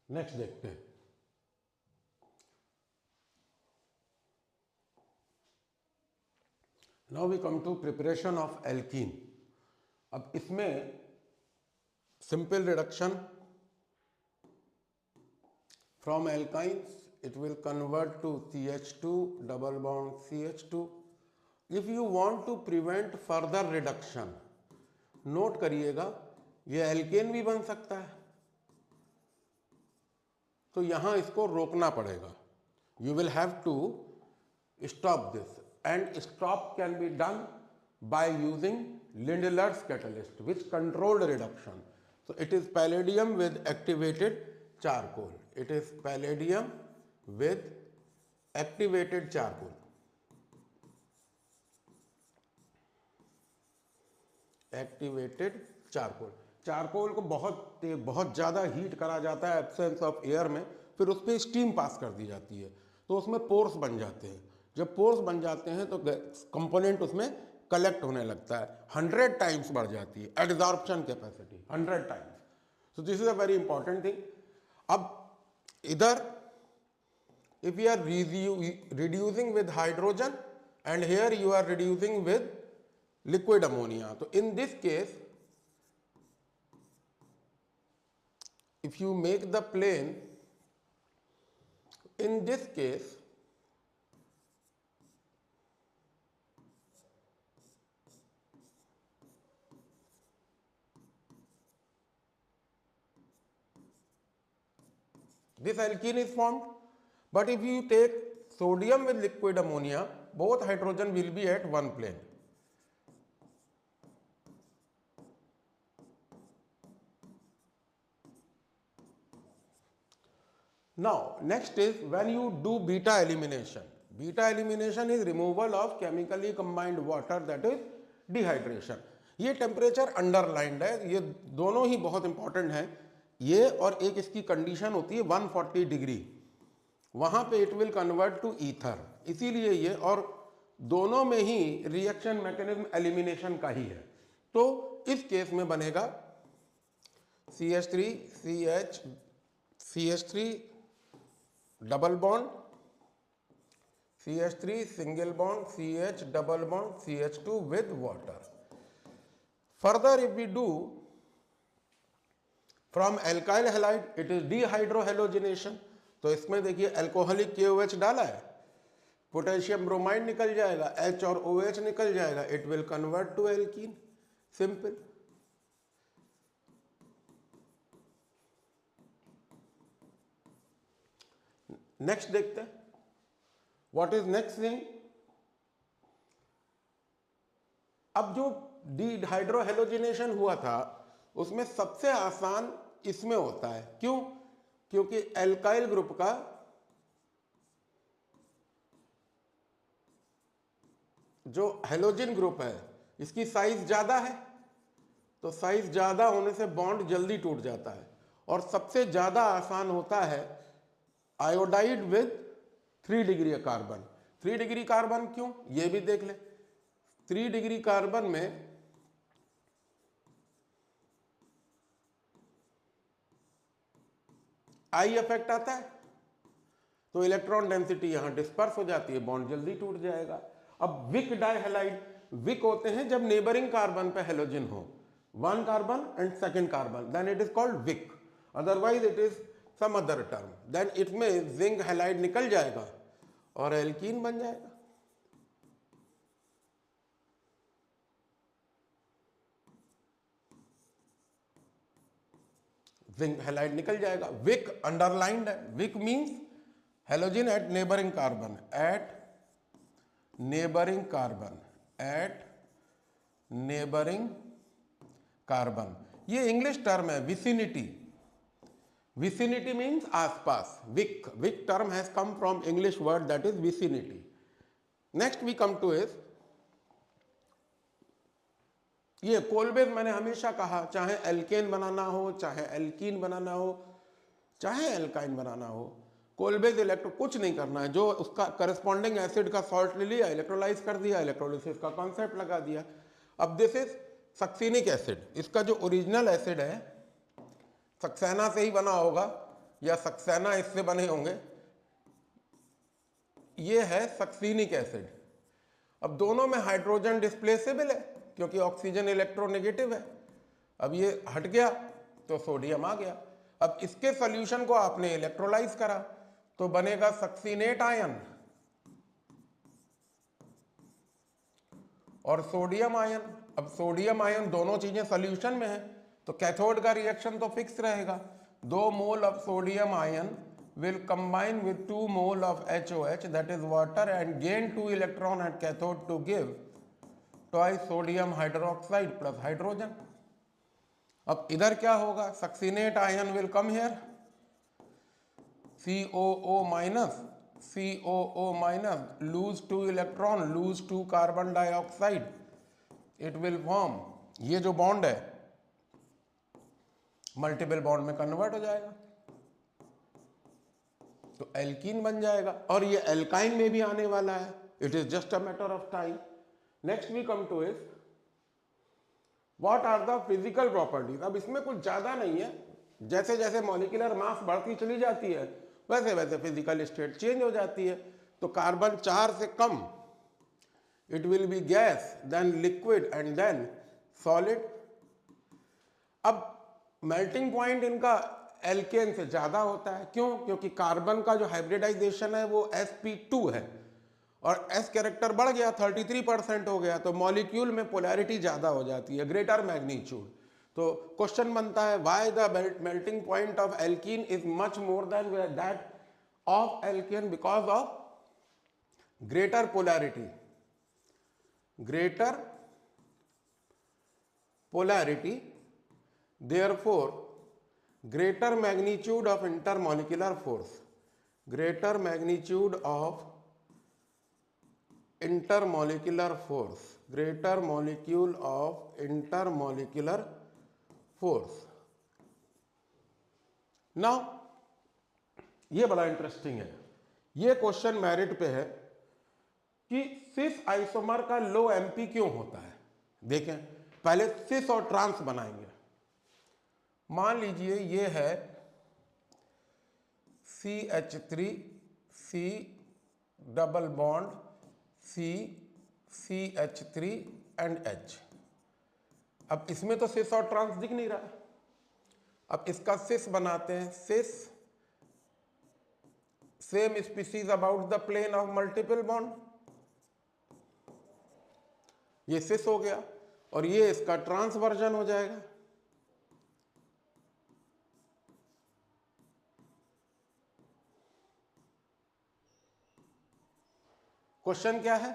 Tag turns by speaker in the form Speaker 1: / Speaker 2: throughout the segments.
Speaker 1: Next देखते हैं। Now we come to preparation of alkene. अब इसमें simple reduction from alkynes it will convert to CH2 double bond CH2. If you want to prevent further reduction, note करिएगा ये alkene भी बन सकता है, तो यहां इसको रोकना पड़ेगा. You will have to stop this, and stop can be done by using Lindlar's catalyst which controlled reduction. So it is palladium with activated charcoal. It is palladium with activated charcoal. Activated charcoal. Charcoal को बहुत ज़्यादा heat करा जाता है absence of air में, फिर उस पर स्टीम पास कर दी जाती है, तो उसमें पोर्स बन जाते हैं. जब पोर्स बन जाते हैं तो कंपोनेंट उसमें कलेक्ट होने लगता है. 100 टाइम्स बढ़ जाती है absorption capacity, 100 times. So this is a very important thing. अब इधर if you are reducing with hydrogen and here you are reducing with liquid ammonia, so in this case if you make the plane, in this case this alkene is formed. But if you take sodium with liquid ammonia, both hydrogen will be at one plane. Now next is when you do beta elimination. Beta elimination is removal of chemically combined water, that is dehydration. ये temperature underlined है, ये दोनों ही बहुत important हैं. ये और एक इसकी कंडीशन होती है 140 डिग्री, वहां पे it will convert to ether. इसीलिए ये, और दोनों में ही रिएक्शन मैकेनिज्म एलिमिनेशन का ही है. तो इस केस में बनेगा CH3 CH3 double bond CH3 single bond CH double bond CH2 with water. Further if we do from alkyl halide, it is dehydrohalogenation. तो इसमें देखिए अल्कोहलिक KOH डाला है, पोटेशियम ब्रोमाइड निकल जाएगा, H और OH निकल जाएगा, it will convert to alkene. Simple. Next देखते हैं व्हाट इज नेक्स्ट थिंग. अब जो डिहाइड्रोहेलोजिनेशन हुआ था उसमें सबसे आसान इसमें होता है. क्यों? क्योंकि एल्काइल ग्रुप का जो हेलोजन ग्रुप है इसकी साइज ज्यादा है, तो साइज ज्यादा होने से बॉन्ड जल्दी टूट जाता है. और सबसे ज्यादा आसान होता है iodide with 3 degree carbon. 3 degree carbon क्यों, ये भी देख ले. 3 डिग्री कार्बन में आई इफेक्ट आता है, तो इलेक्ट्रॉन डेंसिटी यहां डिस्पर्स हो जाती है, बॉन्ड जल्दी टूट जाएगा. अब विक डाइहैलाइड, विक होते हैं जब नेबरिंग कार्बन पे हेलोजन हो, 1 carbon and second carbon, then it is called vic. Otherwise it is some other term. देन इसमें जिंक हैलाइड निकल जाएगा और एल्कीन बन जाएगा. जिंक हैलाइड निकल जाएगा. विक अंडरलाइंड है. Vic means halogen at neighbouring carbon, at neighbouring carbon, at neighbouring carbon. ये इंग्लिश टर्म है, विसिनिटी. विसिनिटी मीन्स आसपास. Vic, vic term has come from English word that is vicinity. Next we come to is ये Kolbe's. मैंने हमेशा कहा चाहे alkene बनाना हो, चाहे एल्कीन बनाना हो, चाहे एल्काइन बनाना हो, कोलबेज इलेक्ट्रो कुछ नहीं करना है. जो उसका करस्पॉन्डिंग एसिड का सॉल्ट ले लिया, इलेक्ट्रोलाइज कर दिया, इलेक्ट्रोलिसिस का कॉन्सेप्ट लगा दिया. अब दिस इज सक्सिनिक एसिड. इसका जो ओरिजिनल एसिड है सक्सेना से ही बना होगा, या सक्सेना इससे बने होंगे। ये है सक्सीनिक एसिड। अब दोनों में हाइड्रोजन डिस्प्लेसेबल है क्योंकि ऑक्सीजन इलेक्ट्रोनेगेटिव है। अब ये हट गया तो सोडियम आ गया। अब इसके सॉल्यूशन को आपने इलेक्ट्रोलाइज करा तो बनेगा सक्सीनेट आयन और सोडियम आयन। अब सोडियम आयन दोनों चीजें सॉल्यूशन में है तो कैथोड का रिएक्शन तो फिक्स रहेगा। 2 mole of sodium ion will combine with 2 mole of HOH, that is water, and gain 2 electron at cathode to give twice sodium hydroxide plus hydrogen. अब इधर क्या होगा? Succinate ion will come here, COO minus, COO minus, lose 2 electron, lose 2 carbon dioxide, it will form, ये जो bond है multiple bond में convert हो जाएगा तो एल्कीन बन जाएगा और ये एल्काइन में भी आने वाला है। It is just a matter of time. Next we come to is what are the physical properties. अब इसमें कुछ ज्यादा नहीं है, जैसे जैसे मॉलिक्यूलर मास बढ़ती चली जाती है वैसे वैसे फिजिकल स्टेट चेंज हो जाती है। तो कार्बन 4 से कम it will be gas, then liquid and then solid. अब मेल्टिंग पॉइंट इनका एल्केन से ज्यादा होता है। क्यों? क्योंकि कार्बन का जो हाइब्रिडाइजेशन है वो sp2 है और s कैरेक्टर बढ़ गया, 33% हो गया, तो मॉलिक्यूल में पोलैरिटी ज्यादा हो जाती है, ग्रेटर मैग्नीट्यूड। तो क्वेश्चन बनता है why the melting point of alkene is much more than that of alkene, because of greater polarity. Greater polarity, therefore greater magnitude of intermolecular force, greater magnitude of intermolecular force, greater molecule of intermolecular force. Now ये बड़ा interesting है। ये question merit पे है कि cis isomer का लो MP क्यों होता है। देखें, पहले सिस और ट्रांस बनाएंगे। मान लीजिए ये है CH3 C double bond C CH3 and H। अब इसमें तो सिस और ट्रांस दिख नहीं रहा। अब इसका सिस बनाते हैं। Cis same species about the plane of multiple bond, ये सिस हो गया और ये इसका ट्रांस वर्जन हो जाएगा। क्वेश्चन क्या है?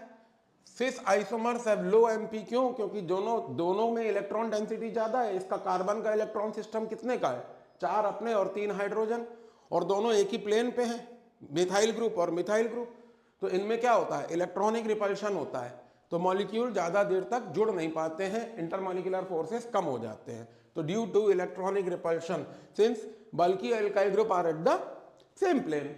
Speaker 1: सिस आइसोमर्स हैव लो एमपी। क्यों? क्योंकि दोनों में इलेक्ट्रॉन डेंसिटी ज्यादा है। इसका कार्बन का इलेक्ट्रॉन सिस्टम कितने का है? 4 अपने और 3 हाइड्रोजन, और दोनों एक ही प्लेन पे हैं, मिथाइल ग्रुप और मिथाइल ग्रुप। तो इनमें क्या होता है? इलेक्ट्रॉनिक रिपल्शन होता है, तो मॉलिक्यूल ज्यादा देर तक जुड़ नहीं पाते हैं, इंटरमॉलिक्यूलर फोर्सेस कम हो जाते हैं। तो due to electronic repulsion, since बल्कि alkyl group are at the same plane.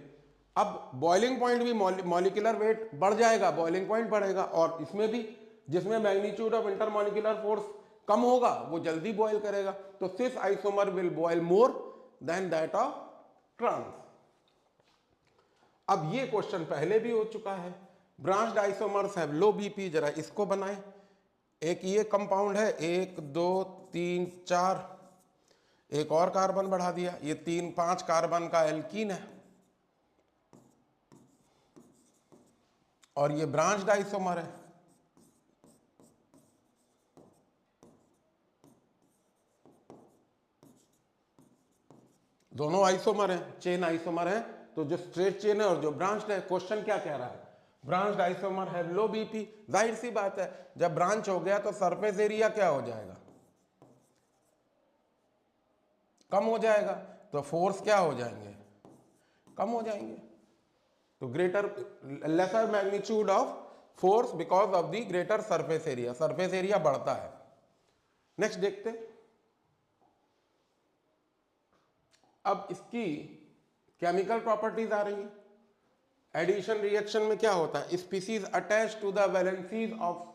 Speaker 1: अब बॉइलिंग पॉइंट भी, मॉलिक्यूलर वेट बढ़ जाएगा, बॉइलिंग पॉइंट बढ़ेगा, और इसमें भी जिसमें मैग्नीट्यूड ऑफ इंटरमॉलिक्यूलर फोर्स कम होगा वो जल्दी बॉयल करेगा। तो cis isomer will boil more than that of trans. अब ये क्वेश्चन पहले भी हो चुका है। Branched isomers have low BP. जरा इसको बनाएं। एक ये कंपाउंड है, 1 2 3 4, एक और कार्बन बढ़ा दिया, ये 3 5 कार्बन का एल्कीन है और ये ब्रांच्ड आइसोमर है। दोनों आइसोमर हैं, चेन आइसोमर है। तो जो स्ट्रेट चेन है और जो ब्रांच्ड है, क्वेश्चन क्या कह रहा है? Branched isomer have low BP. जाहिर सी बात है, जब ब्रांच हो गया तो सरफेस एरिया क्या हो जाएगा? कम हो जाएगा। तो फोर्स क्या हो जाएंगे? कम हो जाएंगे। तो greater, lesser magnitude of force because of the greater surface area. Surface area बढ़ता है। नेक्स्ट देखते हैं। अब इसकी केमिकल प्रॉपर्टीज आ रही है। एडिशन रिएक्शन में क्या होता है? Species attach to the valencies of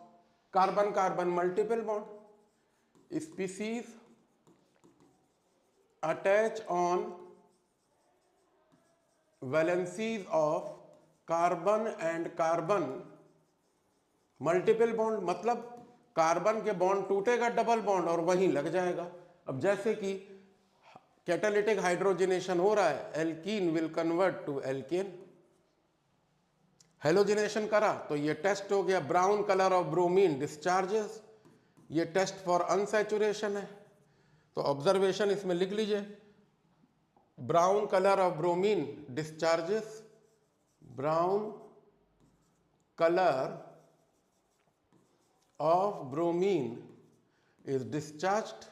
Speaker 1: carbon carbon multiple bond. Species attach on valencies of carbon and carbon multiple bond, मतलब कार्बन के बॉन्ड टूटेगा डबल बॉन्ड और वहीं लग जाएगा। अब जैसे कि कैटालिटिक हाइड्रोजनेशन हो रहा है, alkene will convert to alkane. Halogenation करा तो ये टेस्ट हो गया, brown colour of bromine discharges, ये टेस्ट फॉर अनसैचुरेशन है। तो ऑब्जर्वेशन इसमें लिख लीजिए, brown colour of bromine discharges, brown colour of bromine is discharged.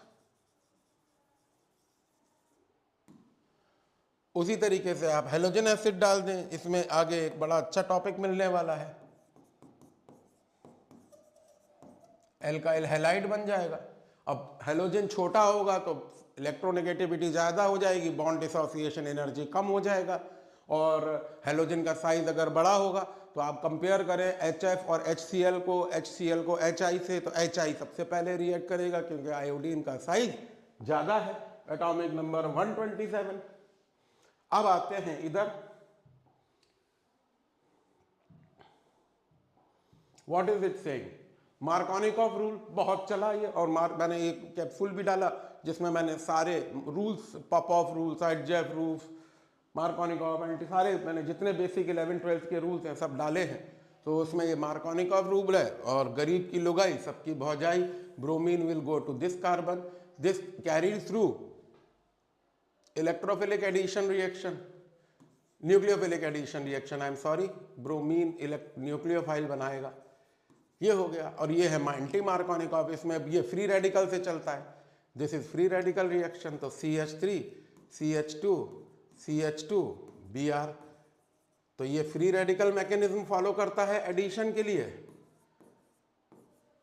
Speaker 1: उसी तरीके से आप हेलोजन एसिड डाल दें, इसमें आगे एक बड़ा अच्छा टॉपिक मिलने वाला है, एल्काइल हैलाइड बन जाएगा। अब हेलोजन छोटा होगा तो इलेक्ट्रोनेगेटिविटी ज़्यादा हो जाएगी, बॉन्ड डिसोसिएशन एनर्जी कम हो जाएगा, और हेलोजन का साइज अगर बड़ा होगा तो आप कंपेयर करें HF और HCl को HI से, तो HI सबसे पहले रिएक्ट करेगा क्योंकि आयोडीन का साइज ज़्यादा है, एटॉमिक नंबर 127। अब आते हैं इधर, what is it saying? Markovnikov rule बहुत चला ये, और मैंने एक कैप्सूल भी डाला जिसमें मैंने सारे रूल्स, पॉपऑफ रूल्स, हाइटजेफ रूल्स, मार्कोनिकॉफ एंटी, सारे मैंने जितने बेसिक 11th-12th के रूल्स हैं सब डाले हैं। तो उसमें ये मार्कोनिकॉफ रूल है, और गरीब की लुगाई सबकी भौजाई, bromine will go to this carbon, this carried through electrophilic addition reaction, nucleophilic addition reaction, I am sorry, bromine nucleophile बनाएगा, ये हो गया। और ये है एंटी मार्कोनिकॉफ, इसमें ये फ्री रेडिकल से चलता है, this is free radical reaction. तो CH3 CH2 CH2 Br, तो ये फ्री रेडिकल मैकेनिज्म फॉलो करता है एडिशन के लिए,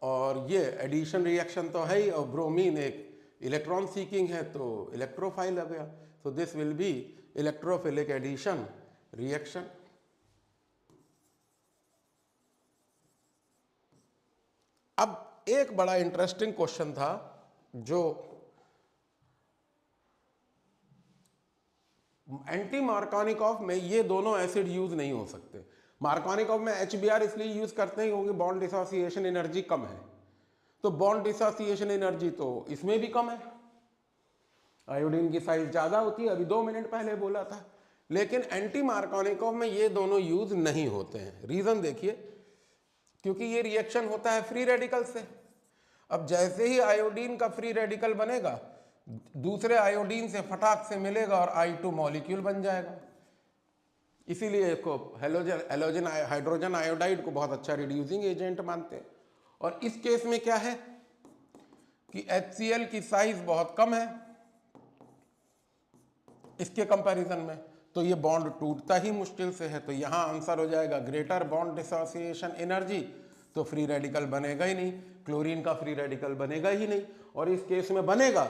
Speaker 1: और ये एडिशन रिएक्शन तो है ही, और ब्रोमीन एक इलेक्ट्रॉन सीकिंग है तो इलेक्ट्रोफाइल हो गया। So this will be electrophilic addition reaction. अब एक बड़ा इंटरेस्टिंग क्वेश्चन था जो एंटी मार्कोनिकॉफ में, ये दोनों एसिड यूज नहीं हो सकते। मार्कोनिकॉफ में HBr इसलिए यूज करते हैं क्योंकि बॉन्ड डिसोसिएशन एनर्जी कम है, तो बॉन्ड डिसोसिएशन एनर्जी तो इसमें भी कम है, आयोडीन की साइज ज्यादा होती है, अभी 2 मिनट पहले बोला था। लेकिन एंटी मार्कोनिकॉफ में ये दोनों यूज नहीं होते हैं। रीजन देखिए, क्योंकि ये रिएक्शन होता है फ्री रेडिकल से। अब जैसे ही आयोडीन का फ्री रेडिकल बनेगा, दूसरे आयोडीन से फटाक से मिलेगा और I2 मॉलिक्यूल बन जाएगा। इसीलिए इसको हेलोजन हाइड्रोजन आयोडाइड को बहुत अच्छा रिड्यूसिंग एजेंट मानते हैं। और इस केस में क्या है कि HCl की साइज बहुत कम है इसके कंपैरिजन में, तो ये बॉन्ड टूटता ही मुश्किल से है। तो यहां आंसर हो जाएगा ग्रेटर बॉन्ड डिसोसिएशन एनर्जी, तो फ्री रेडिकल बनेगा ही नहीं, क्लोरीन का फ्री रेडिकल बनेगा ही नहीं, और इस केस में बनेगा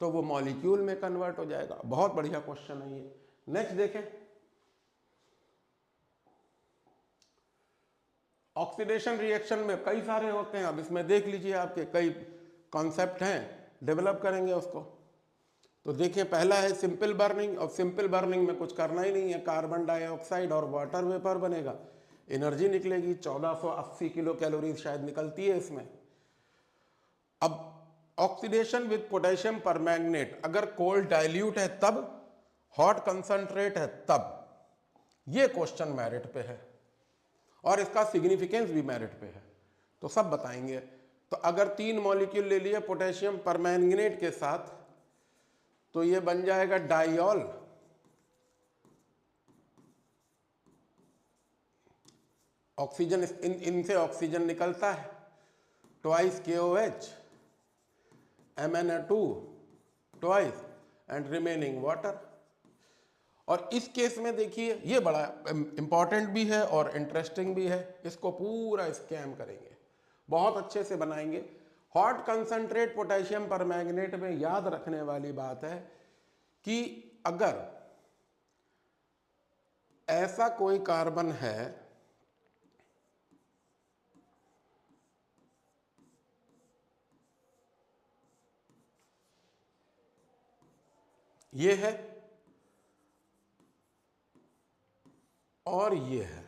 Speaker 1: तो वो मॉलिक्यूल में कन्वर्ट हो जाएगा। बहुत बढ़िया क्वेश्चन है ये। नेक्स्ट देखें, ऑक्सीडेशन रिएक्शन में कई सारे होते हैं, अब इसमें देख लीजिए आपके कई कॉन्सेप्ट हैं, डेवलप करेंगे उसको। तो देखिए, पहला है सिंपल बर्निंग। और सिंपल बर्निंग में कुछ करना ही नहीं है, कार्बन डाइऑक्साइड और वाटर वेपर बनेगा, एनर्जी निकलेगी 1480 किलो कैलोरी शायद निकलती है इसमें। अब ऑक्सीडेशन विद पोटेशियम परमैंगनेट, अगर कोल्ड डाइल्यूट है तब, हॉट कंसंट्रेट है तब, ये क्वेश्चन मेरिट पे है और इसका सिग्निफिकेंस भी मेरिट पे है, तो सब बताएंगे। तो अगर 3 मॉलिक्यूल ले लिए पोटेशियम परमैंगनेट के साथ, तो ये बन जाएगा डाइऑल, ऑक्सीजन इनसे ऑक्सीजन निकलता है, twice KOH, MnO2 twice and remaining water. और इस केस में देखिए, ये बड़ा इंपॉर्टेंट भी है और इंटरेस्टिंग भी है, इसको पूरा स्कैम करेंगे, बहुत अच्छे से बनाएंगे। हॉट कंसंट्रेट पोटेशियम परमैंगनेट में याद रखने वाली बात है कि अगर ऐसा कोई कार्बन है ये है, और ये है।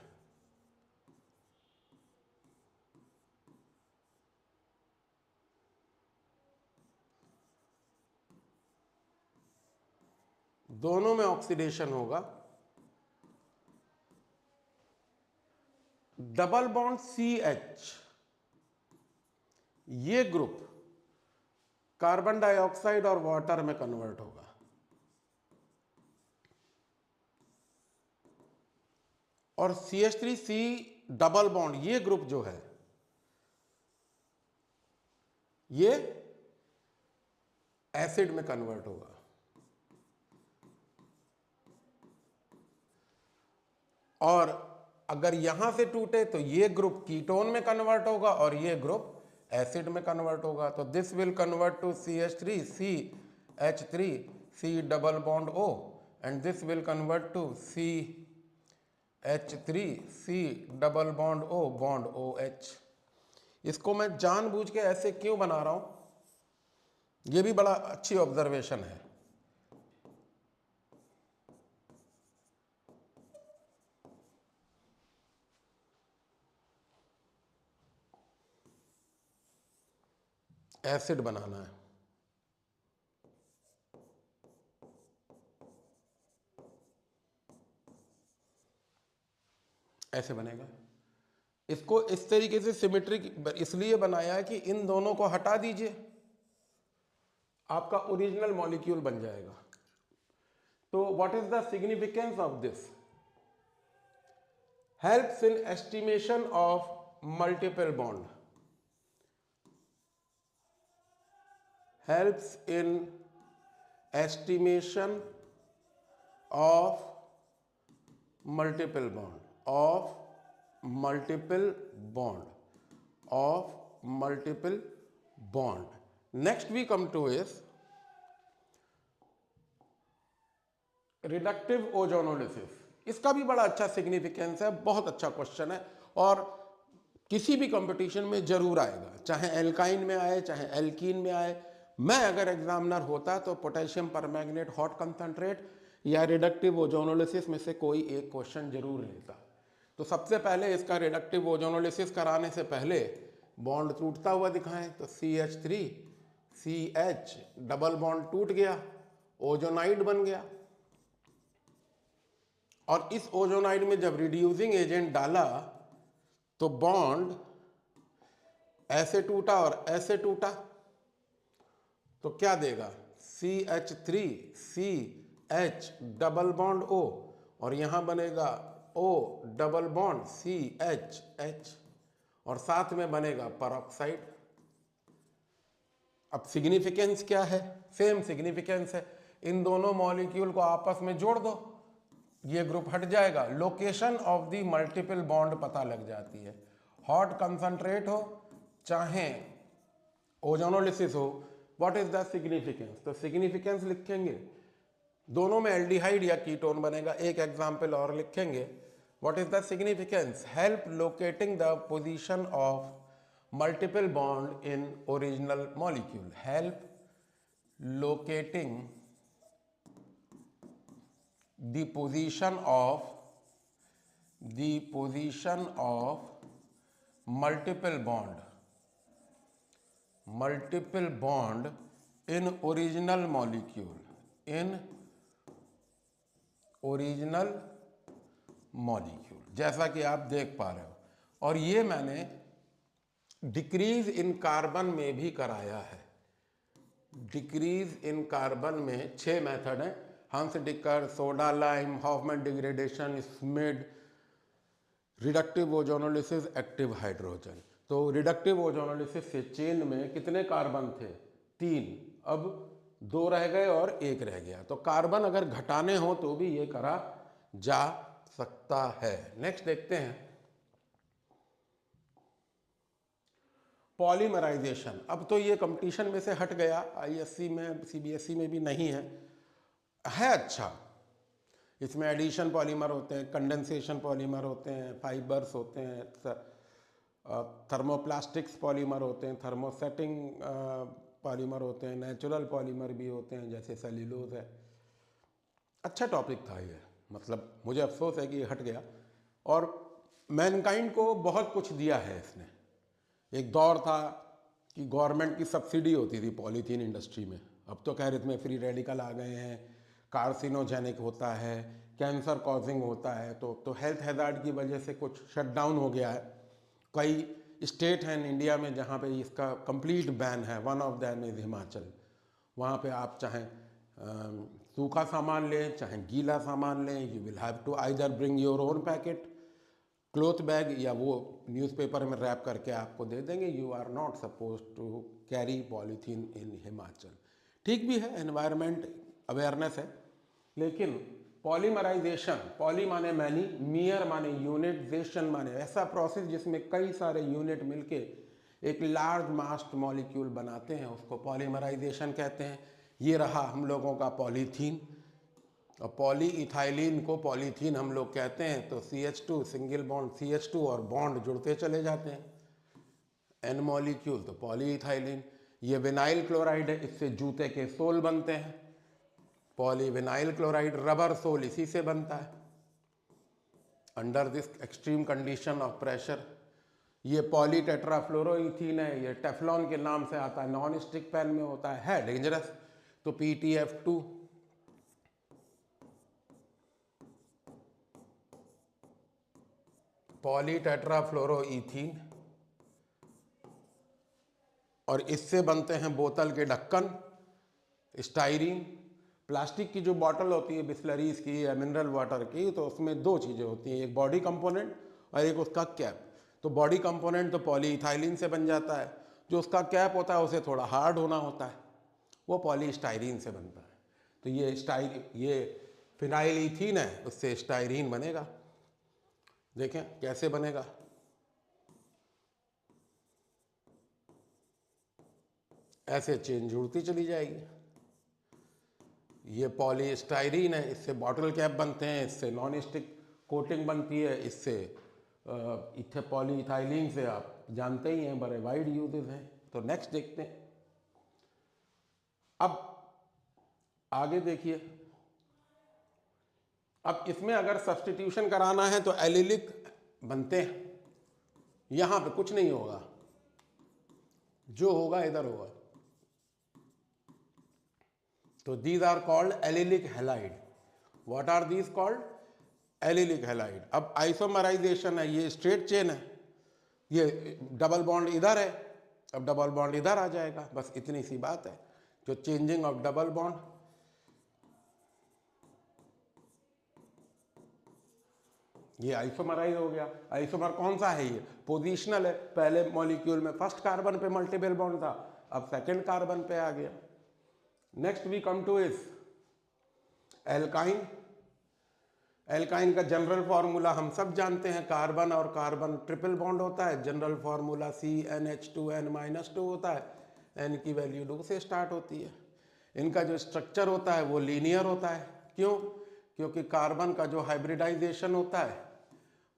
Speaker 1: दोनों में ऑक्सीडेशन होगा। डबल बॉन्ड CH, ये ग्रुप कार्बन डाइऑक्साइड और वाटर में कन्वर्ट होगा। और CH3C डबल बॉन्ड, ये ग्रुप जो है ये एसिड में कन्वर्ट होगा। और अगर यहां से टूटे तो ये ग्रुप कीटोन में कन्वर्ट होगा और ये ग्रुप एसिड में कन्वर्ट होगा। तो this will convert to CH3CH3C double bond O and this will convert to CH3C double bond O bond OH। इसको मैं जानबूझ के ऐसे क्यों बना रहा हूं, ये भी बड़ा अच्छी ऑब्जर्वेशन है। एसिड बनाना है, ऐसे बनेगा। इसको इस तरीके से सिमेट्रिक इसलिए बनाया है कि इन दोनों को हटा दीजिए, आपका ओरिजिनल मॉलिक्यूल बन जाएगा। तो what is the significance of this? Helps in estimation of multiple bond, helps in estimation of multiple bond. Next we come to is reductive ozonolysis. इसका भी बड़ा अच्छा सिग्निफिकेंस है, बहुत अच्छा क्वेश्चन है और किसी भी कंपटीशन में जरूर आएगा, चाहे एल्काइन में आए चाहे एल्कीन में आए। मैं अगर एग्जामिनर होता तो पोटेशियम परमैंगनेट हॉट कंसंट्रेट या रिडक्टिव ओजोनोलिसिस में से कोई एक क्वेश्चन जरूर लेता। तो सबसे पहले इसका रिडक्टिव ओजोनोलिसिस कराने से पहले बॉन्ड टूटता हुआ दिखाएं। तो CH3CH डबल बॉन्ड टूट गया, ओजोनाइड बन गया। और इस ओजोनाइड में जब रिड्यूसिंग एजेंट डाला तो बॉन्ड ऐसे टूटा और ऐसे टूटा, तो क्या देगा? CH3CH डबल बॉन्ड O और यहां बनेगा O डबल बॉन्ड CHH और साथ में बनेगा परऑक्साइड। अब सिग्निफिकेंस क्या है? सेम सिग्निफिकेंस है। इन दोनों मॉलिक्यूल को आपस में जोड़ दो, ये ग्रुप हट जाएगा। Location of the multiple bond पता लग जाती है। हॉट कंसंट्रेट हो चाहे ओजोनोलिसिस हो, व्हाट इज द सिग्निफिकेंस? तो सिग्निफिकेंस लिखेंगे, दोनों में एल्डिहाइड या कीटोन बनेगा। एक एग्जांपल और लिखेंगे, what is the significance? Help locating the position of multiple bond in original molecule. Help locating the position of multiple bond in original molecule, जैसा कि आप देख पा रहे हो। और ये मैंने डिक्रीज इन कार्बन में भी कराया है। डिक्रीज इन कार्बन में 6 मेथड है, Hunsdiecker, soda lime, Hofmann degradation, Schmidt, reductive ozonolysis, active hydrogen. तो रिडक्टिव ओजोनोलिसिस से चेन में कितने कार्बन थे? 3, अब 2 रह गए और 1 रह गया। तो कार्बन अगर घटाने हो तो भी ये करा जा सकता है। नेक्स्ट देखते हैं पॉलीमराइजेशन। अब तो ये कंपटीशन में से हट गया, ISC में CBSE में भी नहीं है अच्छा। इसमें एडिशन पॉलीमर होते हैं, कंडेंसेशन पॉलीमर होते हैं, फाइबर्स होते हैं, थर्मोप्लास्टिक्स पॉलीमर होते हैं, थर्मोसेटिंग पॉलीमर होते हैं, नेचुरल पॉलीमर भी होते हैं जैसे सेल्यूलोज है। अच्छा टॉपिक था ये, मतलब मुझे अफसोस है कि ये हट गया। और मैनकाइंड को बहुत कुछ दिया है इसने। एक दौर था कि गवर्नमेंट की सब्सिडी होती थी पॉलीथीन इंडस्ट्री में, अब तो खैर इसमें फ्री रेडिकल आ गए हैं, कार्सिनोजेनिक होता है, कैंसर कॉजिंग होता है, तो हेल्थ हैजार्ड की वजह से कुछ शट डाउन हो गया है। कई स्टेट हैं इंडिया में जहाँ पे इसका कंप्लीट बैन है, one of them is Himachal. वहाँ पे आप चाहें सूखा सामान लें चाहे गीला सामान लें, you will have to either bring your own packet, cloth bag, या वो न्यूज़पेपर में रैप करके आपको दे देंगे। You are not suppose to carry polythene in Himachal. ठीक भी है, एनवायरनमेंट अवेयरनेस है, लेकिन पॉलीमराइजेशन, पॉली माने मैनी, मियर माने यूनिट, जेशन माने ऐसा प्रोसेस जिसमें कई सारे यूनिट मिलके एक लार्ज मास्ट मॉलिक्यूल बनाते हैं, उसको पॉलीमराइजेशन कहते हैं। ये रहा हम लोगों का पॉलीथीन, और पॉली इथाइलिन को पॉलीथीन हम लोग कहते हैं। तो CH2 सिंगल बॉन्ड CH2 और बॉन्ड जुड़ते चले जाते हैं, N मॉलिक्यूल तो पॉली इथाइलिन। ये विनाइल क्लोराइड है, इससे जूते के सोल बनते हैं, पॉलीविनाइल क्लोराइड, रबर सोल इसी से बनता है under this extreme condition of pressure. ये पॉली टेट्राफ्लोरोइथीन है, ये टेफ्लॉन के नाम से आता है, नॉन स्टिक पैन में होता है डेंजरस। तो PTF2, पॉली टेट्राफ्लोरोइथीन, और इससे बनते हैं बोतल के ढक्कन, स्टाइरीन। प्लास्टिक की जो बॉटल होती है बिस्लरीज की या मिनरल वाटर की, तो उसमें दो चीज़ें होती हैं, एक बॉडी कंपोनेंट और एक उसका कैप। तो बॉडी कंपोनेंट तो पॉलीइथाइलिन से बन जाता है, जो उसका कैप होता है उसे थोड़ा हार्ड होना होता है, वो पॉलीस्टाइरीन से बनता है। तो ये फिनाइल ईथीन है, उससे स्टाइरीन बनेगा। देखें कैसे बनेगा, ऐसे चेन जुड़ती चली जाएगी। ये पॉलीस्टाइरीन है, इससे बॉटल कैप बनते हैं, इससे नॉन स्टिक कोटिंग बनती है, इससे इथे पॉलीइथाइलिन से आप जानते ही हैं बड़े वाइड यूजेस हैं। तो नेक्स्ट देखते हैं, अब आगे देखिए। अब इसमें अगर सब्स्टिट्यूशन कराना है तो एलिलिक बनते हैं, यहां पे कुछ नहीं होगा, जो होगा इधर होगा। तो these are called allylic halide. What are these called? Allylic halide. अब आइसोमराइजेशन है, ये स्ट्रेट चेन है, ये डबल बॉन्ड इधर है, अब डबल बॉन्ड इधर आ जाएगा, बस इतनी सी बात है। जो चेंजिंग ऑफ डबल बॉन्ड, ये आइसोमराइज हो गया। आइसोमर कौन सा है? ये पोजिशनल है, पहले मॉलिक्यूल में फर्स्ट कार्बन पे मल्टीपल बॉन्ड था, अब सेकेंड कार्बन पे आ गया। Next we come to is alkyne. Alkyne का जनरल फार्मूला हम सब जानते हैं, कार्बन और कार्बन ट्रिपल बॉन्ड होता है, जनरल फार्मूला CnH2n-2 होता है, n की वैल्यू 2 से स्टार्ट होती है। इनका जो स्ट्रक्चर होता है वो लीनियर होता है। क्यों? क्योंकि कार्बन का जो हाइब्रिडाइजेशन होता है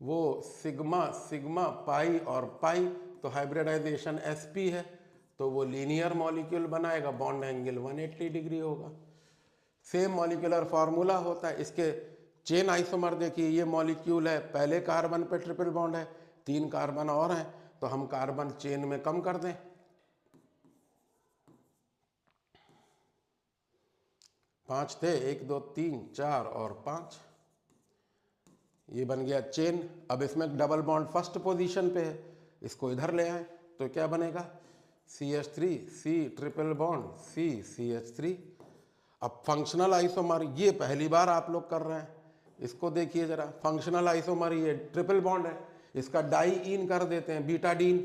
Speaker 1: वो सिग्मा सिग्मा पाई और पाई, तो हाइब्रिडाइजेशन sp है, तो वो लीनियर मॉलिक्यूल बनाएगा, बॉन्ड एंगल 180 डिग्री होगा। सेम मॉलिक्यूलर फार्मूला होता है। इसके चेन आइसोमर देखिए, ये मॉलिक्यूल है, पहले कार्बन पे ट्रिपल बॉन्ड है, 3 कार्बन और हैं, तो हम कार्बन चेन में कम कर दें, पांच थे, 1 2 3 4 और 5, ये बन गया चेन। अब इसमें डबल बॉन्ड फर्स्ट पोजीशन पे है, इसको इधर ले आए तो क्या बनेगा? CH3 C triple bond C CH3। अब फंक्शनल आइसोमर, ये पहली बार आप लोग कर रहे हैं, इसको देखिए जरा। फंक्शनल आइसोमर ये ट्रिपल बॉन्ड है, इसका डाई इन कर देते हैं, butadiene.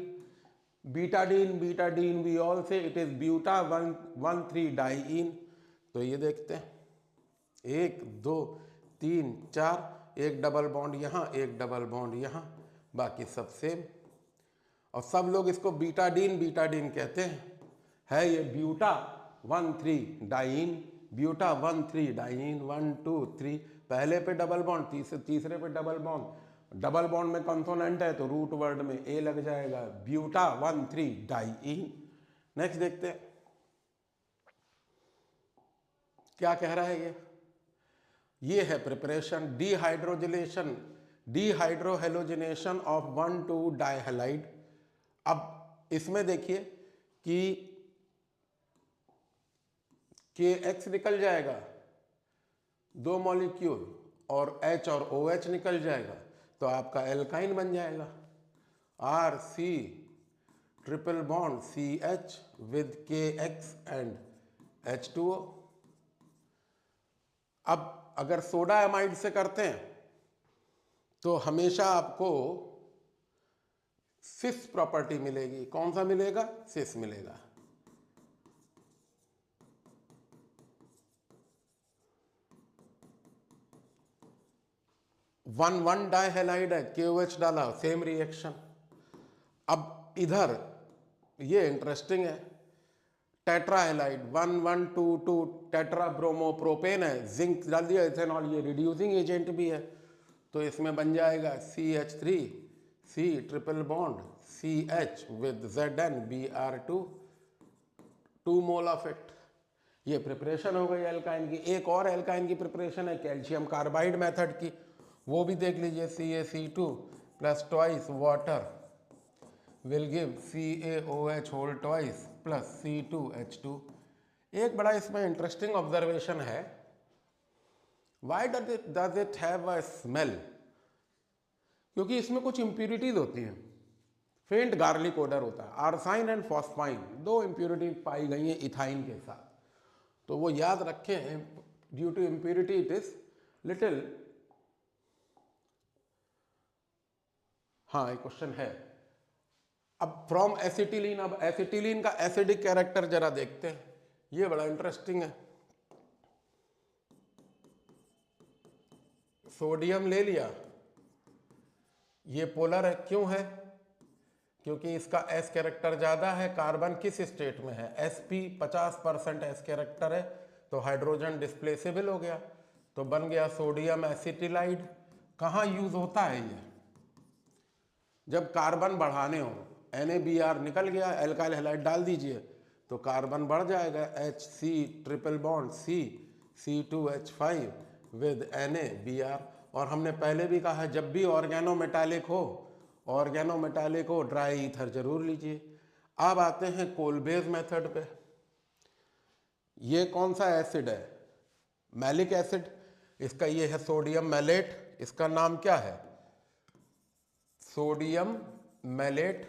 Speaker 1: Butadiene butadiene we all say it is buta 1,3 diene. तो ये देखते हैं, 1 2 3 4, एक डबल बॉन्ड यहाँ, एक डबल बॉन्ड यहाँ, बाकी सब सेम। और सब लोग इसको बीटाडीन बीटाडीन कहते हैं। है ये ब्यूटा 1,3 डाइन, ब्यूटा 1,3 डाइन, 1 2 3, पहले पे डबल बॉन्ड, तीसरे पे डबल बॉन्ड। डबल बॉन्ड में कंसोनेंट है तो रूट वर्ड में ए लग जाएगा, ब्यूटा 1,3 डाइन। नेक्स्ट देखते हैं क्या कह रहा है ये है प्रिपरेशन। डिहाइड्रोजिलेशन डिहाइड्रोहेलोजिनेशन ऑफ 1,2-डाइहैलाइड। अब इसमें देखिए कि KX निकल जाएगा, 2 मॉलिक्यूल, और H और OH निकल जाएगा, तो आपका एल्काइन बन जाएगा, RC triple bond CH with KX and H2O। अब अगर सोडा एमाइड से करते हैं तो हमेशा आपको सिस प्रॉपर्टी मिलेगी। कौन सा मिलेगा? सिस मिलेगा। वन डाइहैलाइड है, KOH डाला, सेम रिएक्शन। अब इधर ये इंटरेस्टिंग है, टेट्राहेलाइड 1,1,2,2 टेट्रा ब्रोमोप्रोपेन है, जिंक डाल दिया, इथेनॉल, ये रिड्यूसिंग एजेंट भी है, तो इसमें बन जाएगा CH3 C triple bond CH with ZN Br2, 2 mole of it. ये प्रिपरेशन हो गई एल्काइन की। एक और एल्काइन की प्रिपरेशन है कैल्शियम कार्बाइड मेथड की, वो भी देख लीजिए। CaC2 plus twice water will give CaOH whole twice plus C2H2। एक बड़ा इसमें इंटरेस्टिंग ऑब्जर्वेशन है, why does it have a smell? क्योंकि इसमें कुछ इम्प्यूरिटीज होती हैं, फेंट गार्लिक ओडर होता है। आर्साइन एंड फॉस्फाइन, 2 इम्प्यूरिटी पाई गई हैं इथाइन के साथ, तो वो याद रखें, due to impurity it is little. हाँ, एक क्वेश्चन है। अब फ्रॉम एसिटिलीन, अब एसिटिलीन का एसिडिक कैरेक्टर जरा देखते हैं, ये बड़ा इंटरेस्टिंग है। सोडियम ले लिया, ये पोलर है, क्यों है? क्योंकि इसका एस कैरेक्टर ज़्यादा है। कार्बन किस स्टेट में है? sp 50% एस कैरेक्टर है, तो हाइड्रोजन डिस्प्लेसेबल हो गया, तो बन गया सोडियम एसिटिलाइड। कहाँ यूज होता है ये? जब कार्बन बढ़ाने हो, NaBr निकल गया, एल्काइल हैलाइड डाल दीजिए तो कार्बन बढ़ जाएगा, HC triple bond C C2H5 with NaBr। और हमने पहले भी कहा, जब भी ऑर्गेनोमेटालिक हो ड्राई ईथर जरूर लीजिए। अब आते हैं कोलबेज मेथड पे। ये कौन सा एसिड है? Malic acid. इसका ये है सोडियम मैलेट, इसका नाम क्या है? सोडियम मैलेट,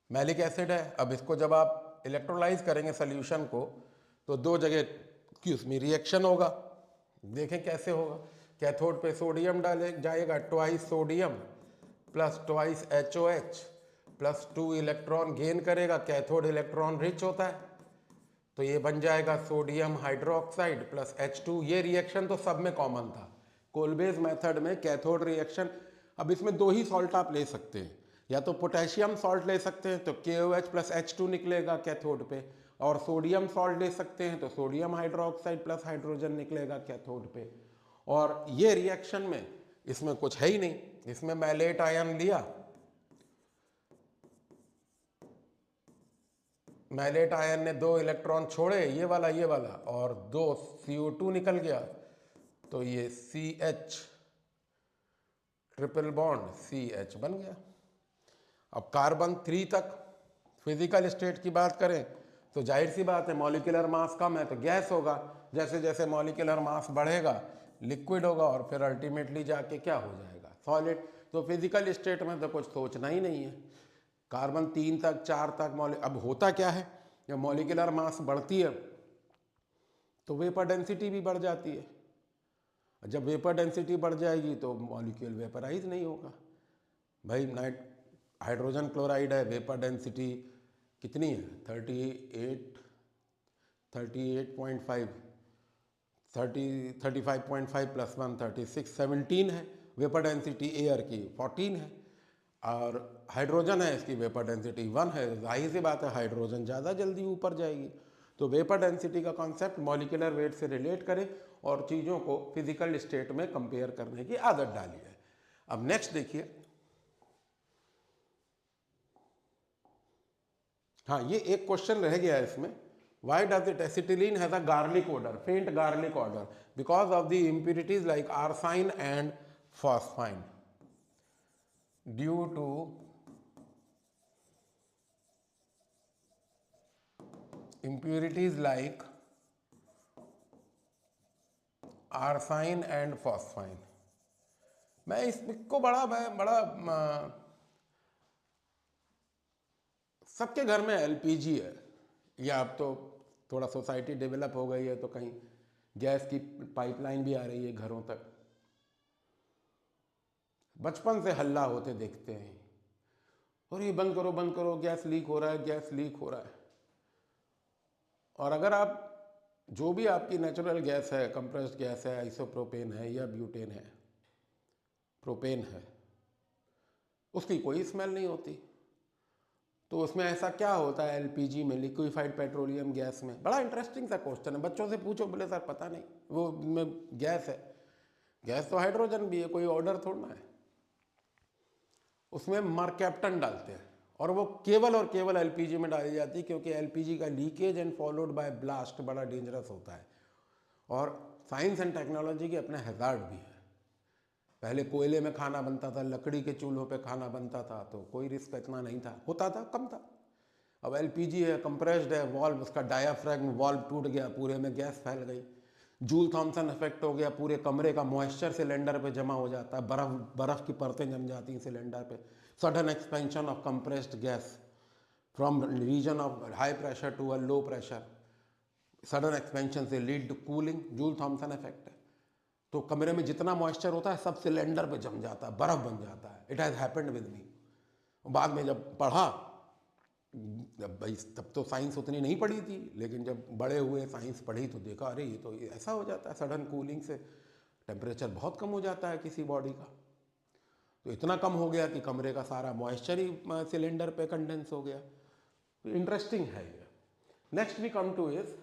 Speaker 1: मैलिक एसिड है। अब इसको जब आप इलेक्ट्रोलाइज करेंगे सोल्यूशन को, तो 2 जगह की उसमें रिएक्शन होगा, देखें कैसे होगा। कैथोड पे सोडियम डाले जाएगा, twice sodium plus twice HOH plus 2 electron gain करेगा, कैथोड इलेक्ट्रॉन रिच होता है, तो ये बन जाएगा सोडियम हाइड्रोक्साइड प्लस H2। ये रिएक्शन तो सब में कॉमन था कोलबेज मेथड में, कैथोड रिएक्शन। अब इसमें 2 ही सॉल्ट आप ले सकते हैं, या तो पोटेशियम सॉल्ट ले सकते हैं तो KOH प्लस H2 निकलेगा कैथोड पे, और सोडियम सॉल्ट ले सकते हैं तो सोडियम हाइड्रोक्साइड प्लस हाइड्रोजन निकलेगा कैथोड पे। और ये रिएक्शन में इसमें कुछ है ही नहीं, इसमें मैलेट आयन लिया, मैलेट आयन ने 2 इलेक्ट्रॉन छोड़े, ये वाला और 2 CO2 निकल गया, तो ये CH ट्रिपल बॉन्ड CH बन गया। अब कार्बन 3 तक फिजिकल स्टेट की बात करें तो जाहिर सी बात है, मॉलिक्यूलर मास कम है तो गैस होगा, जैसे जैसे मॉलिक्यूलर मास बढ़ेगा लिक्विड होगा, और फिर अल्टीमेटली जाके क्या हो जाएगा? सॉलिड। तो फिजिकल स्टेट में तो कुछ सोचना ही नहीं है। कार्बन 3 तक 4 तक अब होता क्या है, जब मॉलिक्यूलर मास बढ़ती है तो वेपर डेंसिटी भी बढ़ जाती है। जब वेपर डेंसिटी बढ़ जाएगी तो मॉलिक्यूल वेपराइज नहीं होगा। भाई हाइड्रोजन क्लोराइड है, वेपर डेंसिटी कितनी है? 35.5 प्लस 1 36, 17 है। वेपर डेंसिटी एयर की 14 है, और हाइड्रोजन है, इसकी वेपर डेंसिटी 1 है। जाहिर सी बात है हाइड्रोजन ज़्यादा जल्दी ऊपर जाएगी। तो वेपर डेंसिटी का कॉन्सेप्ट मॉलिक्यूलर वेट से रिलेट करें और चीज़ों को फिजिकल स्टेट में कंपेयर करने की आदत डाली है। अब नेक्स्ट देखिए, हाँ, ये एक क्वेश्चन रह गया है इसमें Why does it? Acetylene has a garlic odor, faint garlic odor, because of the impurities like arsine and phosphine. Due to impurities like arsine and phosphine. मैं इसको बड़ा सबके घर में एलपीजी है, या अब तो थोड़ा सोसाइटी डेवलप हो गई है तो कहीं गैस की पाइपलाइन भी आ रही है घरों तक। बचपन से हल्ला होते देखते हैं, और ये बंद करो गैस लीक हो रहा है, गैस लीक हो रहा है। और अगर आप जो भी आपकी नेचुरल गैस है, कंप्रेस्ड गैस है, आइसोप्रोपेन है या ब्यूटेन है, प्रोपेन है, उसकी कोई स्मेल नहीं होती। तो उसमें ऐसा क्या होता है एलपीजी में, लिक्विफाइड पेट्रोलियम गैस में? बड़ा इंटरेस्टिंग सा क्वेश्चन है, बच्चों से पूछो, बोले सर पता नहीं, वो में गैस है। गैस तो हाइड्रोजन भी है, कोई ऑर्डर थोड़ा है। उसमें मरकैप्टन डालते हैं, और वो केवल और केवल एलपीजी में डाली जाती है, क्योंकि एलपीजी का leakage and followed by blast बड़ा डेंजरस होता है। और साइंस एंड टेक्नोलॉजी के अपने हैजार्ड भी है। पहले कोयले में खाना बनता था, लकड़ी के चूल्हों पे खाना बनता था, तो कोई रिस्क इतना नहीं था, होता था, कम था। अब एलपीजी है, कंप्रेस्ड है, वाल्व, उसका डायाफ्रैगम वाल्व टूट गया, पूरे में गैस फैल गई, जूल थॉमसन इफेक्ट हो गया, पूरे कमरे का मॉइस्चर सिलेंडर पे जमा हो जाता है, बर्फ की परतें जम जाती हैं सिलेंडर पे। Sudden expansion of compressed gas from region of high pressure to a low pressure, sudden expansion से lead to cooling, Joule Thomson effect है। तो कमरे में जितना मॉइस्चर होता है सब सिलेंडर पे जम जाता है, बर्फ बन जाता है। It has happened with me. बाद में जब पढ़ा, जब भाई तब तो साइंस उतनी नहीं पढ़ी थी, लेकिन जब बड़े हुए साइंस पढ़ी तो देखा, अरे ये तो ऐसा हो जाता है, सडन कूलिंग से टेम्परेचर बहुत कम हो जाता है किसी बॉडी का। तो इतना कम हो गया कि कमरे का सारा मॉइस्चर ही सिलेंडर पे कंडेंस हो गया। इंटरेस्टिंग है ये। Next we come to is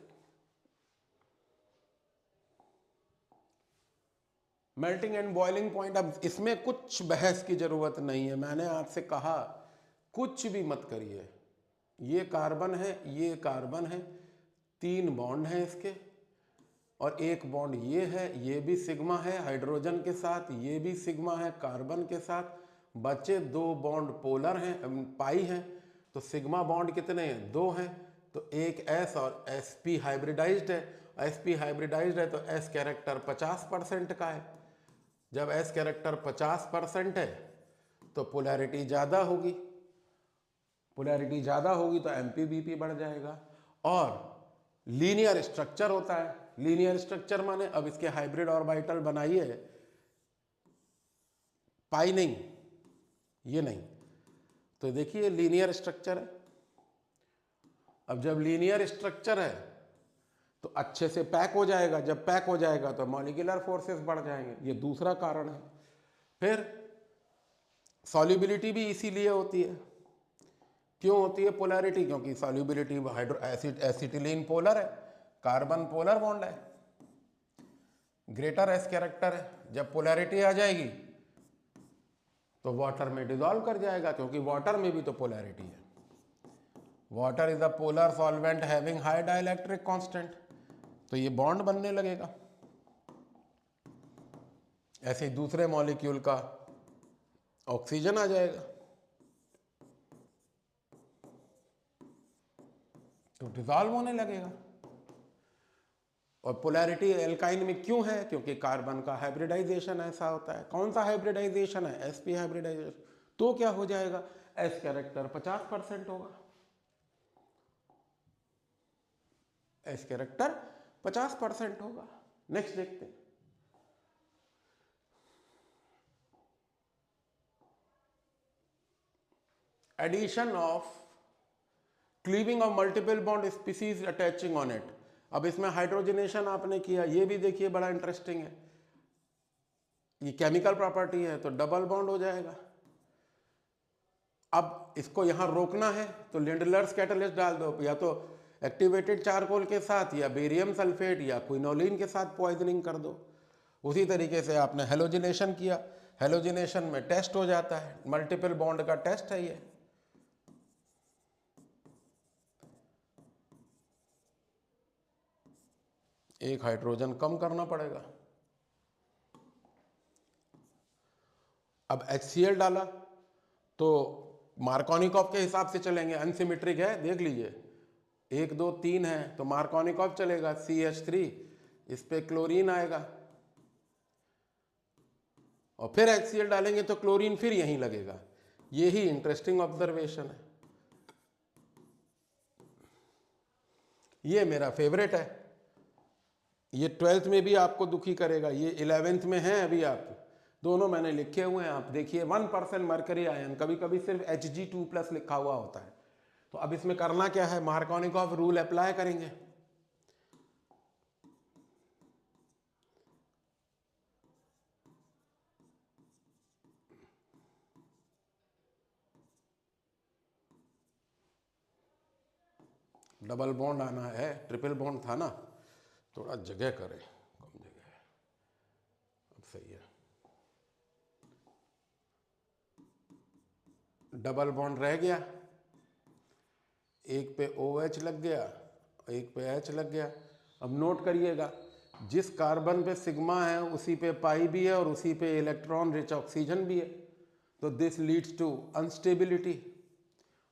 Speaker 1: melting and boiling point. अब इसमें कुछ बहस की जरूरत नहीं है, मैंने आपसे कहा कुछ भी मत करिए। ये कार्बन है, ये कार्बन है, 3 बॉन्ड हैं इसके, और एक बॉन्ड ये है, ये भी सिग्मा है हाइड्रोजन के साथ, ये भी सिग्मा है कार्बन के साथ। बचे 2 बॉन्ड पोलर हैं, पाई हैं, तो सिग्मा बॉन्ड कितने हैं? 2 हैं। तो एक एस और sp हाइब्रिडाइज्ड है, sp हाइब्रिडाइज्ड है तो s कैरेक्टर 50% का है। जब s कैरेक्टर 50% है तो पोलैरिटी ज़्यादा होगी, पोलैरिटी ज़्यादा होगी तो एमपीबीपी बढ़ जाएगा। और लीनियर स्ट्रक्चर होता है, लीनियर स्ट्रक्चर माने अब इसके हाइब्रिड ऑर्बिटल बनाइए, पाई नहीं, ये नहीं, तो देखिए लीनियर स्ट्रक्चर है। अब जब लीनियर स्ट्रक्चर है तो अच्छे से पैक हो जाएगा, जब पैक हो जाएगा तो मॉलिक्यूलर फोर्सेस बढ़ जाएंगे, ये दूसरा कारण है। फिर सॉल्युबिलिटी भी इसीलिए होती है। क्यों होती है पोलैरिटी? क्योंकि सॉल्युबिलिटी एसिटिलीन पोलर है, कार्बन पोलर बॉन्ड है, ग्रेटर एस कैरेक्टर है। जब पोलैरिटी आ जाएगी तो वाटर में डिसॉल्व कर जाएगा, क्योंकि वाटर में भी तो पोलैरिटी है। Water is a polar solvent having high dielectric constant, तो ये बॉन्ड बनने लगेगा। ऐसे ही दूसरे मॉलिक्यूल का ऑक्सीजन आ जाएगा तो डिसॉल्व होने लगेगा। और पोलैरिटी एल्काइन में क्यों है? क्योंकि कार्बन का हाइब्रिडाइजेशन ऐसा होता है। कौन सा हाइब्रिडाइजेशन है? sp hybridisation. तो क्या हो जाएगा? s कैरेक्टर 50% होगा, s कैरेक्टर 50% होगा। नेक्स्ट देखते हैं। Addition of cleaving of multiple bond species attaching on it. अब इसमें हाइड्रोजनेशन आपने किया, ये भी देखिए बड़ा इंटरेस्टिंग है। ये केमिकल प्रॉपर्टी है, तो डबल बॉन्ड हो जाएगा। अब इसको यहां रोकना है तो लिंडलर्स कैटलिस्ट डाल दो, या तो एक्टिवेटेड चारकोल के साथ, या बेरियम सल्फेट, या क्विनोलिन के साथ पॉइजनिंग कर दो। उसी तरीके से आपने हेलोजिनेशन किया, हेलोजिनेशन में टेस्ट हो जाता है, मल्टीपल बॉन्ड का टेस्ट है ये। एक हाइड्रोजन कम करना पड़ेगा। अब HCl डाला तो मार्कोनिकॉफ के हिसाब से चलेंगे, अनसिमेट्रिक है, देख लीजिए 1 2 3 है तो मार्कोनिकॉफ चलेगा। CH3, इस पे क्लोरीन आएगा और फिर HCl डालेंगे तो क्लोरीन फिर यहीं लगेगा। ये ही इंटरेस्टिंग ऑब्जर्वेशन है। ये मेरा फेवरेट है, ये 12th में भी आपको दुखी करेगा, ये 11th में है अभी आप दोनों मैंने लिखे हुए हैं। आप देखिए 1% मरकरी आयन, कभी कभी सिर्फ Hg2+ लिखा हुआ होता है। तो अब इसमें करना क्या है, मार्कोनिकॉफ रूल अप्लाई करेंगे। डबल बॉन्ड आना है, ट्रिपल बॉन्ड था ना, थोड़ा जगह करे, कम जगह है, अब सही है। डबल बॉन्ड रह गया, एक पे OH लग गया, एक पे H लग गया। अब नोट करिएगा, जिस कार्बन पे सिग्मा है उसी पे पाई भी है और उसी पे इलेक्ट्रॉन रिच ऑक्सीजन भी है। तो this leads to unstability.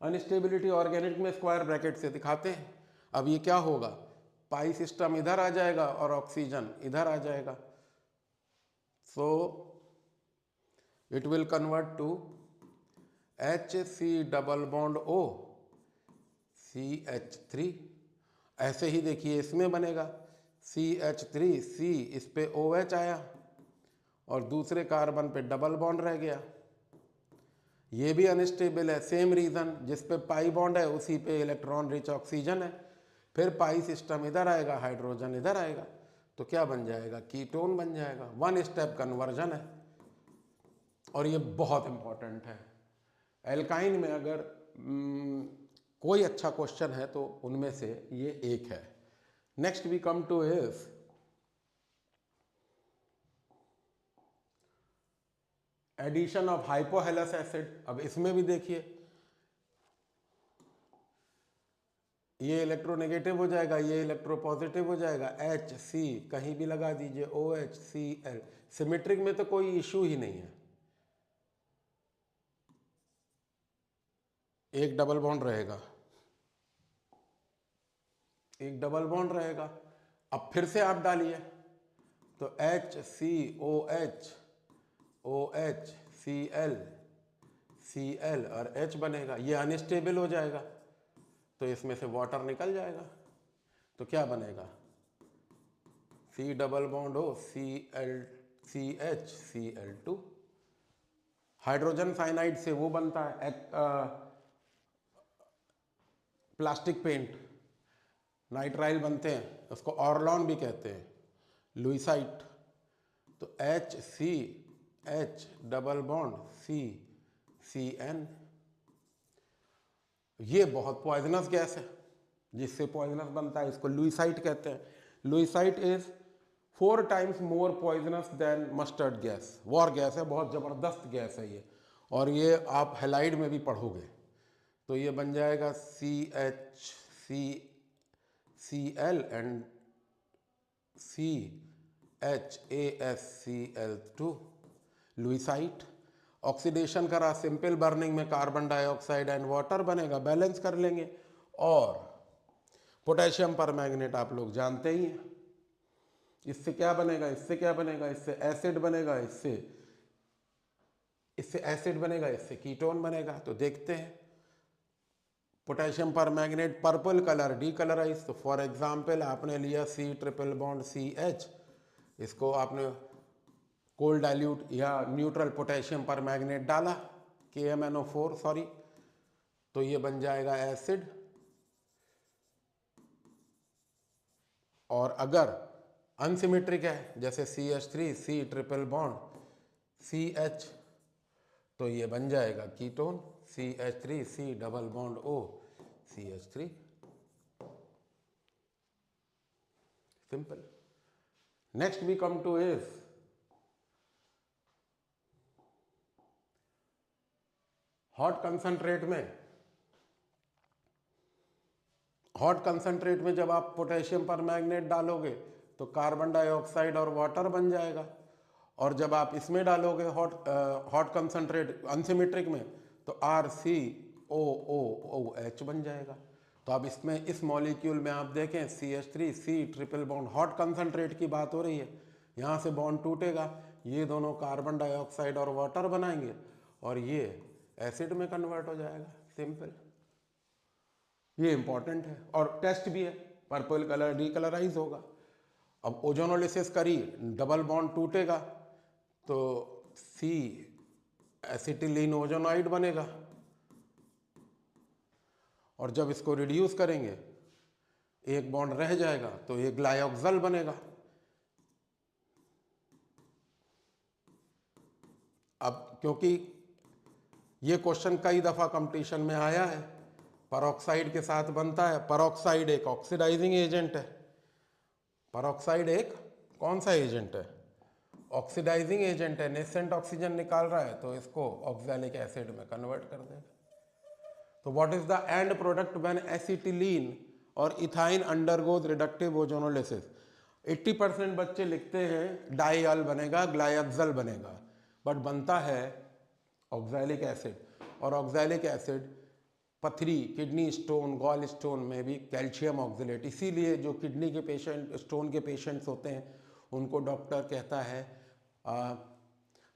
Speaker 1: Unstability organic में स्क्वायर ब्रैकेट से दिखाते हैं। अब ये क्या होगा, पाई सिस्टम इधर आ जाएगा और ऑक्सीजन इधर आ जाएगा। So it will convert to HC double bond O CH3। ऐसे ही देखिए इसमें बनेगा CH3C, इस पे OH आया और दूसरे कार्बन पे डबल बॉन्ड रह गया। ये भी अनस्टेबल है, सेम रीज़न, जिस पे पाई बॉन्ड है उसी पे इलेक्ट्रॉन रिच ऑक्सीजन है। फिर पाई सिस्टम इधर आएगा, हाइड्रोजन इधर आएगा, तो क्या बन जाएगा, कीटोन बन जाएगा। 1 स्टेप कन्वर्जन है और ये बहुत इंपॉर्टेंट है। एल्काइन में अगर कोई अच्छा क्वेश्चन है तो उनमें से ये एक है। Next we come to is addition of hypohalous acid. अब इसमें भी देखिए ये इलेक्ट्रोनेगेटिव हो जाएगा, ये इलेक्ट्रोपॉजिटिव हो जाएगा, HC कहीं भी लगा दीजिए, OHCl। सिमेट्रिक में तो कोई इशू ही नहीं है, एक डबल बॉन्ड रहेगा, एक डबल बॉन्ड रहेगा। अब फिर से आप डालिए तो HCOH OHCl Cl और H बनेगा, ये अनस्टेबल हो जाएगा तो इसमें से वाटर निकल जाएगा। तो क्या बनेगा, C double bond O CH Cl2। Hydrogen cyanide से वो बनता है प्लास्टिक पेंट, नाइट्राइल बनते हैं, उसको ऑर्लॉन भी कहते हैं, लुइसाइट। तो HCH डबल बॉन्ड CN, ये बहुत पॉइजनस गैस है, जिससे पॉइजनस बनता है, इसको लुइसाइट कहते हैं। Lewisite is 4 times more poisonous than mustard gas. War gas है, बहुत ज़बरदस्त गैस है ये, और ये आप हेलाइड में भी पढ़ोगे। तो ये बन जाएगा CHCCl एंड CHAsCl2, लुइसाइट। ऑक्सीडेशन करा, सिंपल बर्निंग में कार्बन डाइऑक्साइड एंड वाटर बनेगा, बैलेंस कर लेंगे। और पोटेशियम परमैंगनेट आप लोग जानते ही हैं, इससे क्या बनेगा, इससे क्या बनेगा, इससे एसिड बनेगा, इससे एसिड बनेगा, इससे कीटोन बनेगा। तो देखते हैं, potassium permanganate purple colour, decolourise. तो फॉर एग्जांपल आपने लिया C ट्रिपल बॉन्ड CH, इसको आपने कोल्ड डाइल्यूट या न्यूट्रल पोटेशियम परमैंगनेट डाला, KMnO4 सॉरी, तो ये बन जाएगा एसिड। और अगर अनसिमेट्रिक है जैसे CH3 C triple bond CH, तो ये बन जाएगा ketone, CH3 C double bond O CH3, simple. Next we come to is hot concentrate में जब आप पोटेशियम परमैंगनेट डालोगे तो कार्बन डाइऑक्साइड और वाटर बन जाएगा। और जब आप इसमें डालोगे हॉट कंसनट्रेट अनसिमेट्रिक में, तो RCOOOH बन जाएगा। तो अब इसमें इस मॉलिक्यूल में आप देखें CH3 C triple bond, hot concentrate की बात हो रही है, यहाँ से बॉन्ड टूटेगा, ये दोनों कार्बन डाइऑक्साइड और वाटर बनाएंगे और ये एसिड में कन्वर्ट हो जाएगा। सिंपल, ये इंपॉर्टेंट है और टेस्ट भी है। पर्पल कलर डीकलराइज होगा। अब ओजोनोलिसिस करी, डबल बॉन्ड टूटेगा तो C एसिटिलीन ओजोनाइड बनेगा और जब इसको रिड्यूस करेंगे एक बॉन्ड रह जाएगा तो ये ग्लाइऑक्सल बनेगा। अब क्योंकि ये क्वेश्चन कई दफ़ा कंपटीशन में आया है, परऑक्साइड के साथ बनता है। परऑक्साइड एक ऑक्सीडाइजिंग एजेंट है। परऑक्साइड एक कौन सा एजेंट है? ऑक्सीडाइजिंग एजेंट है। नेसेंट ऑक्सीजन निकाल रहा है तो इसको ऑक्सैलिक एसिड में कन्वर्ट कर देगा। तो what is the end product when acetylene और इथाइन अंडरगोज रिडक्टिव ओजोनोलिसिस? 80% बच्चे लिखते हैं डाइअल बनेगा, ग्लाइऑक्सल बनेगा, बट बनता है ऑक्सैलिक एसिड। और ऑक्सैलिक एसिड पथरी, किडनी स्टोन, गॉल स्टोन में भी कैल्शियम ऑक्सलेट। इसीलिए जो किडनी के पेशेंट, स्टोन के पेशेंट्स होते हैं, उनको डॉक्टर कहता है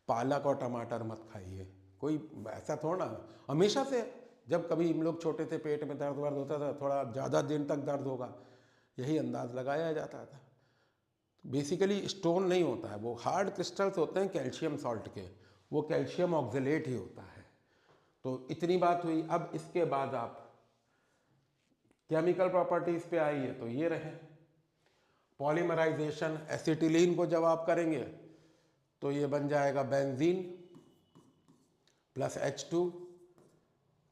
Speaker 1: पालक और टमाटर मत खाइए। कोई ऐसा थोड़ा ना, हमेशा से जब कभी हम लोग छोटे थे पेट में दर्द वर्द होता था, थोड़ा ज़्यादा दिन तक दर्द होगा, यही अंदाज लगाया जाता था। बेसिकली स्टोन नहीं होता है, वो हार्ड क्रिस्टल्स होते हैं कैल्शियम सॉल्ट के, वो कैल्शियम ऑक्सलेट ही होता है। तो इतनी बात हुई। अब इसके बाद आप केमिकल प्रॉपर्टीज पे आइए तो ये रहे पॉलीमराइजेशन। एसिटिलीन को जब आप करेंगे तो ये बन जाएगा बेंजीन प्लस H2,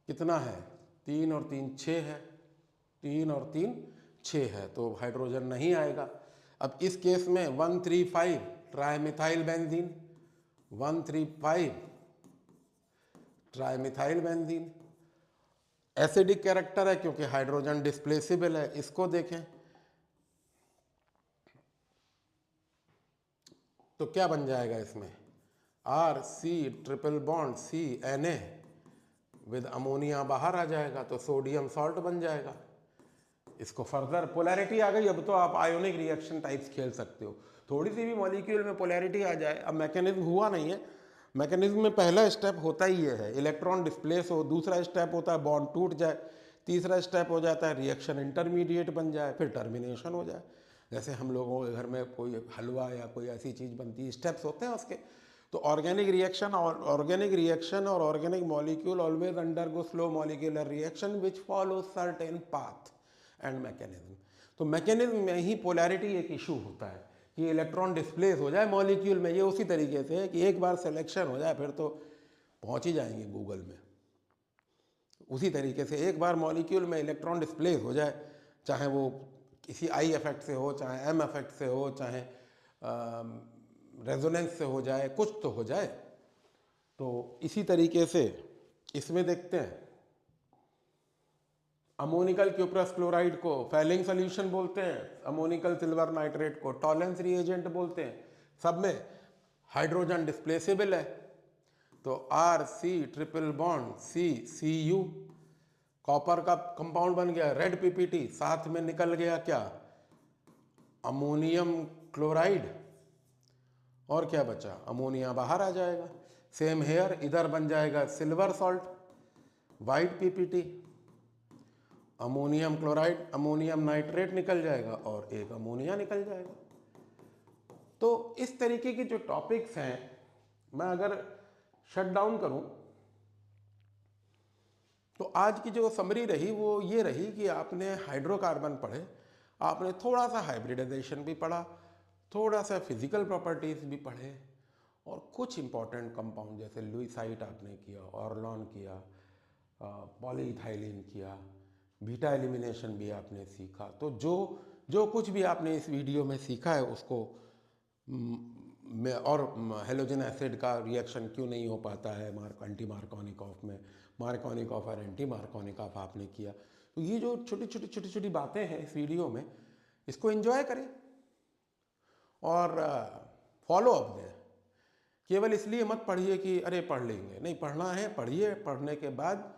Speaker 1: कितना है 3 और 3 6 है, 3 और 3 6 है, तो हाइड्रोजन नहीं आएगा। अब इस केस में 135 trimethyl benzene, 135 trimethyl benzene. Acidic character है क्योंकि हाइड्रोजन डिस्प्लेसेबल है। इसको देखें तो क्या बन जाएगा इसमें RC triple bond CNA with ammonia बाहर आ जाएगा तो सोडियम सॉल्ट बन जाएगा। इसको फर्दर पोलैरिटी आ गई। अब तो आप आयोनिक रिएक्शन टाइप्स खेल सकते हो। थोड़ी सी भी मॉलिक्यूल में पोलैरिटी आ जाए, अब मैकेनिज्म हुआ नहीं है, मैकेनिज्म में पहला स्टेप होता ही ये है इलेक्ट्रॉन डिस्प्लेस हो, दूसरा स्टेप होता है बॉन्ड टूट जाए, तीसरा स्टेप हो जाता है रिएक्शन इंटरमीडिएट बन जाए, फिर टर्मिनेशन हो जाए। जैसे हम लोगों के घर में कोई हलवा या कोई ऐसी चीज़ बनती है, स्टेप्स होते हैं उसके। तो ऑर्गेनिक रिएक्शन और organic molecule always undergo slow molecular reaction which follow certain path and mechanism. तो मैकेनिज्म में ही पोलैरिटी एक इशू होता है कि इलेक्ट्रॉन डिस्प्लेस हो जाए मॉलिक्यूल में। ये उसी तरीके से है कि एक बार सिलेक्शन हो जाए फिर तो पहुंच ही जाएंगे गूगल में। उसी तरीके से एक बार मॉलिक्यूल में इलेक्ट्रॉन डिस्प्लेस हो जाए, चाहे वो किसी आई इफेक्ट से हो, चाहे एम इफेक्ट से हो, चाहे रेजोनेंस से हो जाए, कुछ तो हो जाए। तो इसी तरीके से इसमें देखते हैं अमोनिकल क्यूप्रस क्लोराइड को फैलिंग सोल्यूशन बोलते हैं, अमोनिकल सिल्वर नाइट्रेट को टॉलेंस रिएजेंट बोलते हैं। सब में हाइड्रोजन डिस्प्लेसेबल है तो RC triple bond CCU, copper का कंपाउंड बन गया रेड PPT, साथ में निकल गया क्या अमोनियम क्लोराइड, और क्या बचा अमोनिया बाहर आ जाएगा। सेम हेयर, इधर बन जाएगा silver salt white PPT, ammonium chloride ammonium nitrate निकल जाएगा और एक अमोनिया निकल जाएगा। तो इस तरीके के जो टॉपिक्स हैं, मैं अगर शट डाउन करूं तो आज की जो समरी रही वो ये रही कि आपने हाइड्रोकार्बन पढ़े, आपने थोड़ा सा हाइब्रिडाइजेशन भी पढ़ा, थोड़ा सा फिजिकल प्रॉपर्टीज भी पढ़े, और कुछ इंपॉर्टेंट कंपाउंड जैसे लुईसाइट आपने किया, ऑर्लॉन किया, पॉलीइथाइलिन किया, बीटा एलिमिनेशन भी आपने सीखा। तो जो कुछ भी आपने इस वीडियो में सीखा है उसको और हेलोजन एसिड का रिएक्शन क्यों नहीं हो पाता है एंटी मार्कोनिकॉफ में, मार्कोनिकॉफ और एंटी मार्कोनिकॉफ आपने किया। तो ये जो छोटी छोटी बातें हैं इस वीडियो में, इसको एंजॉय करें। और फॉलो अप दें। केवल इसलिए मत पढ़िए कि अरे पढ़ लेंगे, नहीं, पढ़ना है, पढ़िए, पढ़ने के बाद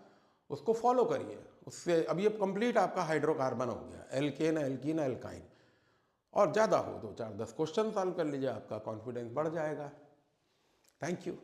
Speaker 1: उसको फॉलो करिए। उससे अब ये कंप्लीट आपका हाइड्रोकार्बन हो गया, एल्केन, एल्कीन, एल्काइन। और ज़्यादा हो 2, 4, 10 क्वेश्चन सॉल्व कर लीजिए, आपका कॉन्फिडेंस बढ़ जाएगा। Thank you.